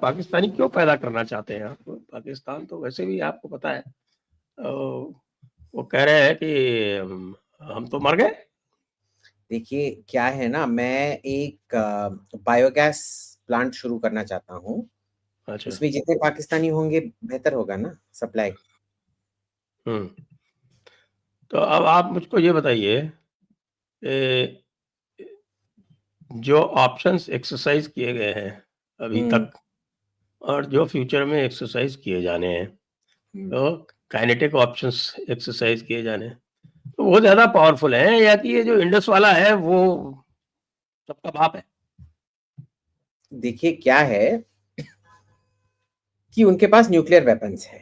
पाकिस्तानी क्यों पैदा करना चाहते हैं आप? पाकिस्तान तो वैसे भी आपको पता है वो कह रहे हैं कि हम तो मर गए। देखिए क्या है ना, मैं एक बायोगैस प्लांट शुरू करना चाहता हूँ। अच्छा। उसमें जितने पाकिस्तानी होंगे बेहतर होगा ना सप्लाई। तो अब आप मुझको ये बताइए कि जो ऑप्शंस एक्सरसाइज किए गए हैं अभी तक और जो फ्यूचर में एक्सरसाइज किए जाने हैं, तो काइनेटिक ऑप्शंस एक्सरसाइज किए जाने हैं, तो वो ज्यादा पावरफुल है या कि ये जो इंडस वाला है वो सबका बाप है? देखिए क्या है कि उनके पास न्यूक्लियर वेपन्स है,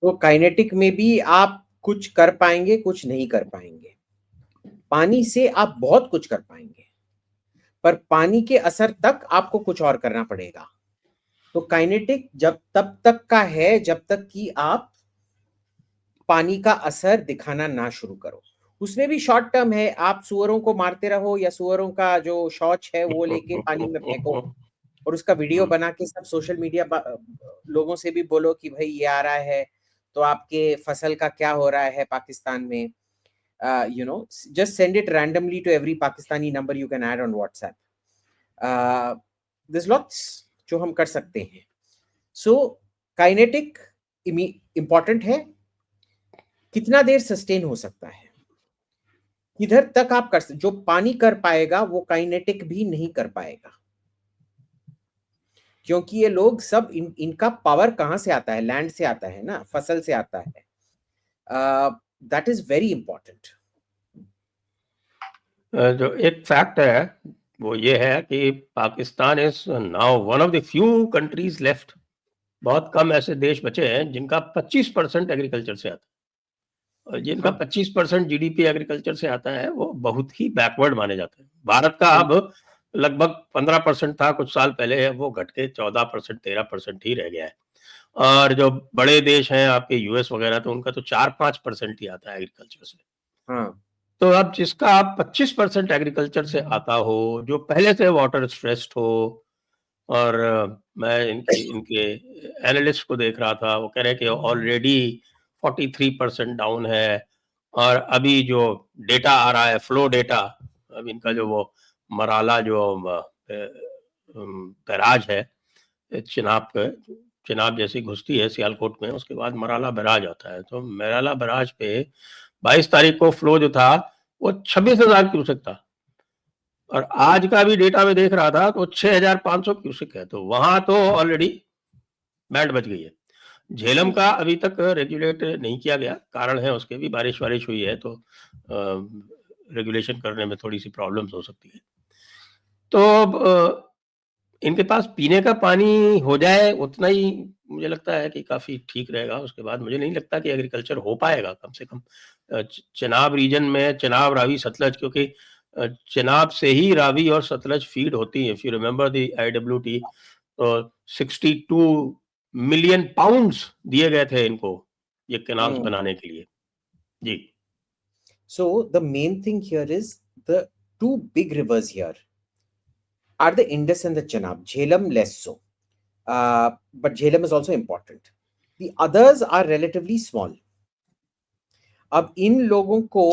तो काइनेटिक में भी आप कुछ कर पाएंगे, कुछ नहीं कर पाएंगे। पानी से आप बहुत कुछ कर पाएंगे, पर पानी के असर तक आपको कुछ और करना पड़ेगा। तो काइनेटिक जब तब तक का है जब तक कि आप पानी का असर दिखाना ना शुरू करो। उसमें भी शॉर्ट टर्म है, आप सुअरों को मारते रहो या सुअरों का जो शौच है वो लेके पानी में फेंको और उसका वीडियो बना के सब सोशल मीडिया लोगों से भी बोलो कि भाई ये आ रहा है तो आपके फसल का क्या हो रहा है पाकिस्तान में। Just send it randomly to every Pakistani number you can add on WhatsApp. This lots जो हम कर सकते हैं। सो काइनेटिक इंपॉर्टेंट है, कितना देर सस्टेन हो सकता है, किधर तक आप कर सकते। जो पानी कर पाएगा वो काइनेटिक भी नहीं कर पाएगा, क्योंकि ये लोग सब इनका पावर कहां से आता है, लैंड से आता है ना, फसल से आता है। That is very important. जो एक फैक्ट है वो ये है कि Pakistan is now one of the few countries left, बहुत कम ऐसे देश बचे हैं जिनका 25% एग्रीकल्चर से आता है, और जिनका 25% जीडीपी एग्रीकल्चर से आता है वो बहुत ही बैकवर्ड माने जाते हैं। भारत का अब लगभग 15% था कुछ साल पहले, वो घट के 14% 13% ही रह गया है। और जो बड़े देश हैं आपके यूएस वगैरह, तो उनका तो 4-5% ही आता है एग्रीकल्चर से। हाँ, तो अब जिसका आप 25% एग्रीकल्चर से आता हो, जो पहले से वाटर स्ट्रेस्ड हो, और मैं इनके एनालिस्ट को देख रहा था, वो कह रहे हैं कि ऑलरेडी 43% डाउन है। और अभी जो डेटा आ रहा है, फ्लो डेटा, अब इनका जो वो मराला जो बैराज है, चिनाब जैसी घुसती है सियालकोट में, उसके बाद मराला बैराज आता है। तो मराला बैराज पे 22 तारीख को फ्लो जो था वो 26,000 क्यूसेक था, और आज का भी डेटा में देख रहा था तो 6,500 क्यूसेक है। तो वहां तो ऑलरेडी बैंड बच गई है। झेलम का अभी तक रेगुलेट नहीं किया गया, कारण है उसके भी, बारिश हुई है तो रेगुलेशन करने में थोड़ी सी प्रॉब्लम्स हो सकती है। तो इनके पास पीने का पानी हो जाए उतना ही मुझे लगता है कि काफी ठीक रहेगा। उसके बाद मुझे नहीं लगता कि एग्रीकल्चर हो पाएगा, कम से कम चिनाब रीजन में, चिनाब रावी सतलज, क्योंकि चिनाब से ही रावी और सतलज फीड होती है। If you remember the IWT, तो 62 मिलियन पाउंड्स दिए गए थे इनको ये कैनाल्स बनाने के लिए। जी। So the main thing here is the two big rivers here are the Indus and the Chenab. Jhelum less so, but Jhelum is also important. The others are relatively small. अब इन लोगों को,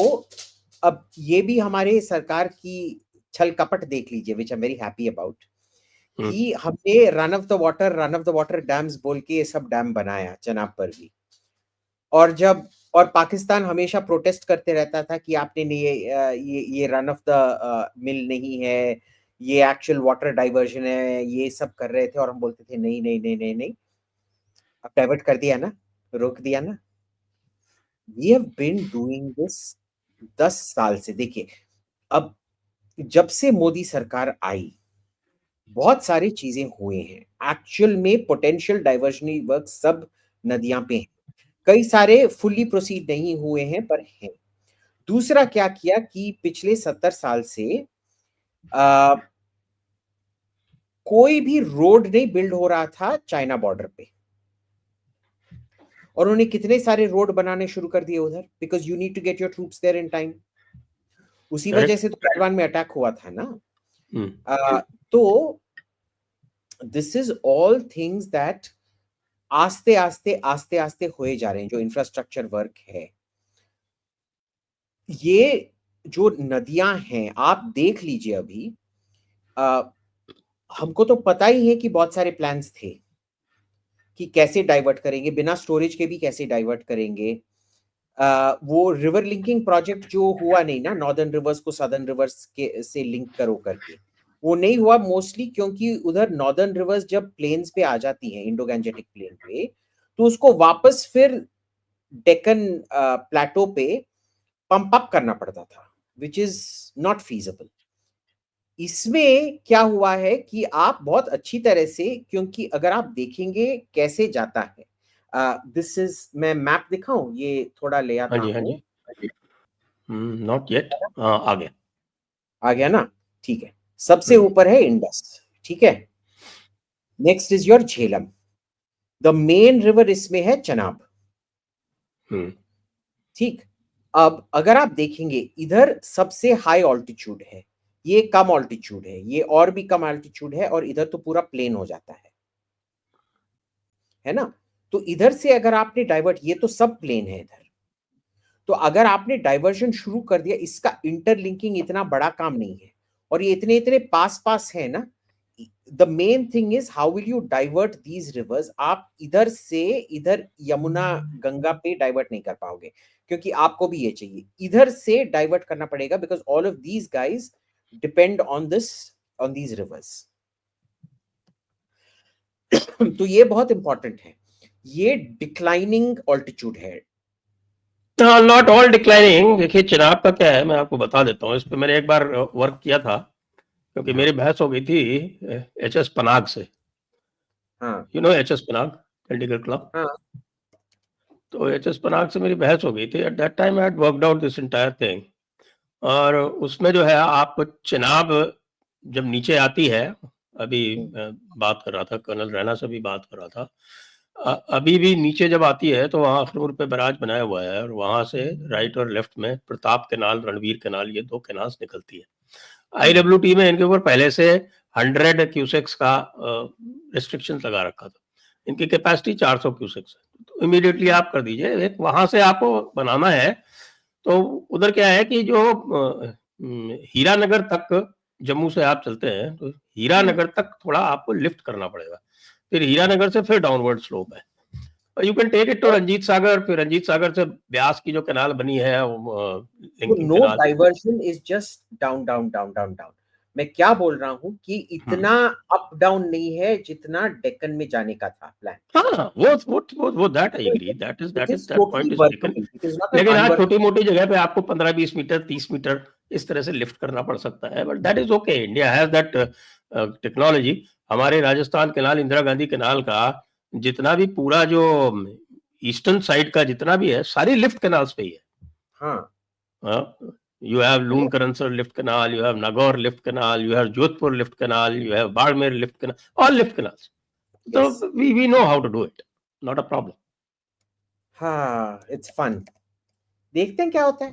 अब ये भी हमारे सरकार की छल कपट देख लीजिए, which I am very happy about, कि हमने run of the water dams बोल के ये सब डैम बनाया चनाब पर भी। और पाकिस्तान हमेशा प्रोटेस्ट करते रहता था कि आपने ये रन ऑफ द मिल नहीं है, ये एक्चुअल वाटर डाइवर्जन है, ये सब कर रहे थे, और हम बोलते थे नहीं नहीं नहीं नहीं नहीं। अब डाइवर्ट कर दिया ना, रोक दिया ना। We have been doing this 10 साल से। देखिए अब जब से मोदी सरकार आई बहुत सारी चीजें हुए हैं, एक्चुअल में पोटेंशियल डाइवर्जनरी वर्क सब नदियां पे हैं, कई सारे फुल्ली प्रोसीड नहीं हुए हैं पर हैं। दूसरा क्या किया कि पिछले 70 साल से कोई भी रोड नहीं बिल्ड हो रहा था चाइना बॉर्डर पे, और उन्होंने कितने सारे रोड बनाने शुरू कर दिए उधर, because you need to get your troops there in time. उसी वजह से तो गलवान में अटैक हुआ था ना। तो this is all things that आस्ते आस्ते होए जा रहे हैं, जो इंफ्रास्ट्रक्चर वर्क है। ये जो नदियां हैं, आप देख लीजिए अभी, हमको तो पता ही है कि बहुत सारे प्लान्स थे कि कैसे डाइवर्ट करेंगे, बिना स्टोरेज के भी कैसे डाइवर्ट करेंगे। वो रिवर लिंकिंग प्रोजेक्ट जो हुआ नहीं ना, नॉर्दर्न रिवर्स को सदर्न रिवर्स के से लिंक करो करके, वो नहीं हुआ मोस्टली क्योंकि उधर नॉर्दर्न रिवर्स जब प्लेन्स पे आ जाती हैं, इंडो गैंजेटिक प्लेन पे, तो उसको वापस फिर डेक्कन प्लेटो पे पंप अप करना पड़ता था, विच इज नॉट फीजिबल। इसमें क्या हुआ है कि आप बहुत अच्छी तरह से, क्योंकि अगर आप देखेंगे कैसे जाता है, दिस इज, मैं मैप दिखाऊं, ये थोड़ा ले आता हाँ हूँ। जी नॉट येट, आ गया, आ गया ना, ठीक है। सबसे ऊपर है इंडस, ठीक है। Next is your Jhelum. The main river इसमें है चनाब, ठीक। अब अगर आप देखेंगे, इधर सबसे हाई ऑल्टीट्यूड है, ये कम ऑल्टीट्यूड है, ये और भी कम ऑल्टीट्यूड है, और इधर तो पूरा प्लेन हो जाता है ना। तो इधर से अगर आपने डाइवर्ट, ये तो सब प्लेन है इधर, तो अगर आपने डाइवर्जन शुरू कर दिया, इसका इंटरलिंकिंग इतना बड़ा काम नहीं है, और ये इतने इतने पास पास है ना। The main thing is how will you divert these rivers. आप इधर से इधर यमुना गंगा पे डाइवर्ट नहीं कर पाओगे, क्योंकि आपको भी ये चाहिए, इधर से डाइवर्ट करना पड़ेगा, because all of these guys depend on this, on these rivers. तो ये बहुत इंपॉर्टेंट है, ये डिक्लाइनिंग ऑल्टीट्यूड है। Not all declining. देखिए चिनाब का क्या है, मैं आपको बता देता हूँ। इस पे मैंने एक बार वर्क किया था, क्योंकि मेरी बहस हो गई थी एचएस पनाग से। You know HS Panag Chandigarh club. तो एचएस पनाग से मेरी बहस हो गई थी। At that time I had worked out this entire thing, और उसमें जो है आप चिनाब जब नीचे आती है, अभी बात कर रहा था कर्नल रैना से भी बात कर रहा था, अभी भी नीचे जब आती है तो वहाँ अखनूर पे बैराज बनाया हुआ है, और वहां से राइट और लेफ्ट में प्रताप कैनाल, रणवीर कैनाल, ये दो कैनाल्स निकलती है। आईडब्ल्यूटी में इनके ऊपर पहले से 100 क्यूसेक्स का रिस्ट्रिक्शन लगा रखा था। इनकी कैपेसिटी 400 क्यूसेक्स है, तो इमीडिएटली आप कर दीजिए। एक वहां से आपको बनाना है, तो उधर क्या है कि जो हीरानगर तक जम्मू से आप चलते हैं, तो हीरानगर तक थोड़ा आपको लिफ्ट करना पड़ेगा, फिर हीरानगर से फिर डाउनवर्ड स्लोप है। You can take it to Ranjit Sagar, फिर रंजीत सागर से ब्यास की जो कैनाल बनी है, linking no canal, diversion is just down down down down down. मैं क्या बोल रहा हूँ कि इतना अप डाउन नहीं है जितना डेक्कन में जाने का था प्लान। हाँ वो that I agree, that is that point is taken. लेकिन आज छोटी मोटी जगह पे आपको 15-20 मीटर 30 मीटर इस तरह से लिफ्ट करना पड़ सकता है, but that is okay. India has that technology. हमारे राजस्थान कैनाल, इंदिरा गांधी कैनाल का जितना भी पूरा जो ईस्टर्न साइड का जितना भी है, सारी लिफ्ट कैनाल्स पे ही है। हाँ, you have Loon Karansar lift canal, you have Nagaur lift canal, you have Jodhpur lift canal, you have Barmer lift canal, all lift canals. Yes. So we know how to do it, not a problem. हाँ, it's fun. देखते हैं क्या होता है।